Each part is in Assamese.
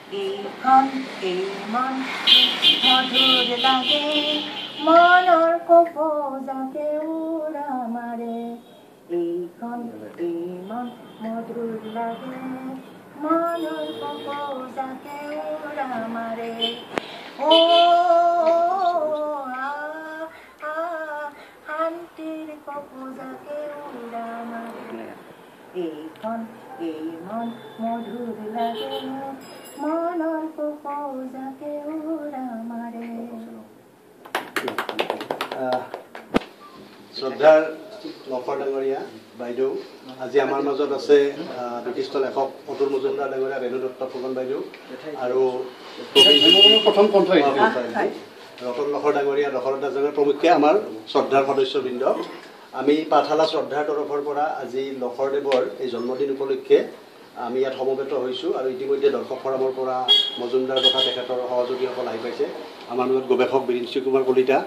এইখন এই মন মধুৰ লাগে মনৰ কপৌজাকে উৰা মাৰে এইখন এই মন মধুৰ লাগে মনৰ কপৌজাকে উৰা মাৰে ও শান্তিৰ কপৌজাকে উৰা মাৰে এইখন এই মন মধুৰ লাগে মনৰ কপৌজাকে উৰা মাৰে শ্ৰদ্ধাৰ লফৰ ডাঙৰীয়া বাইদেউ আজি আমাৰ মাজত আছে বিশিষ্ট লেখক অতুল মজুমদাৰ ডাঙৰীয়া ৰেণু দত্ত ফুকন বাইদেউ আৰু প্ৰথম কণ্ঠ ৰতন লখৰ ডাঙৰীয়া দশৰথ ডাঙৰীয়া প্ৰমুখ্যে আমাৰ শ্ৰদ্ধাৰ সদস্যবৃন্দ আমি পাঠশালা শ্ৰদ্ধাৰ তৰফৰ পৰা আজি লখৰদেৱৰ এই জন্মদিন উপলক্ষে আমি ইয়াত সমবেত হৈছোঁ আৰু ইতিমধ্যে দৰ্শক ফৰামৰ পৰা মজুমদাৰ তথা তেখেতৰ সহযোগীসকল আহি পাইছে আমাৰ লগত গৱেষক বিৰিঞ্চি কুমাৰ কলিতা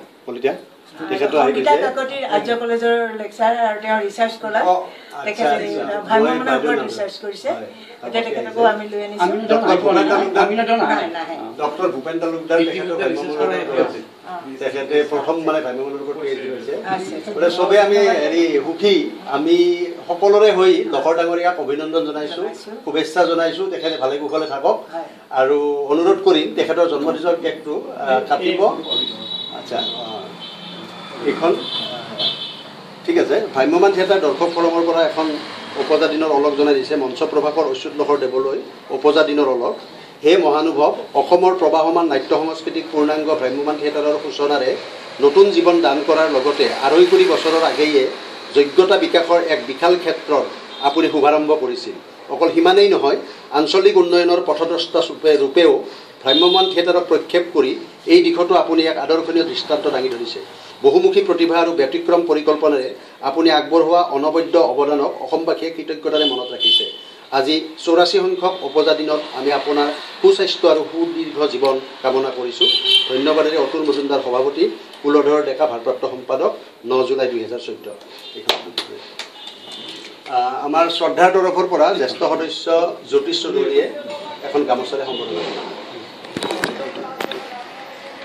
তেখেতো আহি পাইছে আৰ্য কলেজৰ লেকচাৰ আৰু তেওঁ ৰিচাৰ্চ কৰা তেখেতে ভাইমনৰ ওপৰত ৰিচাৰ্চ কৰিছে এতিয়া তেখেতকো আমি লৈ আনিছোঁ ডক্টৰ ভূপেন তালুকদাৰ তেখেতে প্ৰথম মানে ভাইমনৰ ওপৰত PhD কৰিছে বোলে চবে আমি হেৰি সুখী আমি সকলোৰে হৈ লখৰ ডাঙৰীয়াক অভিনন্দন জনাইছোঁ শুভেচ্ছা জনাইছোঁ তেখেতে ভালে কুশলে থাকক আৰু অনুৰোধ কৰিম তেখেতৰ জন্মদিনৰ কেকটো কাটিব আচ্ছা এইখন ঠিক আছে ভ্ৰাম্যমান থিয়েটাৰ দৰ্শক ফৰমৰ পৰা এখন উপজা দিনৰ অলক জনাই দিছে মঞ্চ প্ৰভাকৰ অচ্যুত লহৰ দেৱলৈ উপজা দিনৰ অলক হে মহানুভৱ অসমৰ প্ৰবাহমান নাট্য সংস্কৃতিক পূৰ্ণাংগ ভ্ৰাম্যমান থিয়েটাৰৰ সূচনাৰে নতুন জীৱন দান কৰাৰ লগতে ২৫ বছৰৰ আগেয়ে যোগ্যতা বিকাশৰ এক বিশাল ক্ষেত্ৰৰ আপুনি শুভাৰম্ভ কৰিছিল অকল সিমানেই নহয় আঞ্চলিক উন্নয়নৰ পথদ্ৰষ্টা ৰূপেও ভ্ৰাম্যমান থিয়েটাৰক প্ৰক্ষেপ কৰি এই দিশতো আপুনি এক আদৰ্শনীয় দৃষ্টান্ত দাঙি ধৰিছে বহুমুখী প্ৰতিভা আৰু ব্যতিক্ৰম পৰিকল্পনাৰে আপুনি আগবঢ়োৱা অনবদ্য অৱদানক অসমবাসীয়ে কৃতজ্ঞতাৰে মনত ৰাখিছে আজি ৮৪ সংখ্যক উপজা দিনত আমি আপোনাৰ সুস্বাস্থ্য আৰু সুদীৰ্ঘ জীৱন কামনা কৰিছোঁ ধন্যবাদেৰে অতুল মজুমদাৰ সভাপতি কুলধৰ ডেকা ভাৰপ্ৰাপ্ত সম্পাদক ৯ জুলাই ২০১৪ আমাৰ শ্ৰদ্ধাৰ তৰফৰ পৰা জ্যেষ্ঠ সদস্য জ্যোতিষ চৌধুৰীয়ে এখন গামোচাৰে সম্বোধন কৰিছে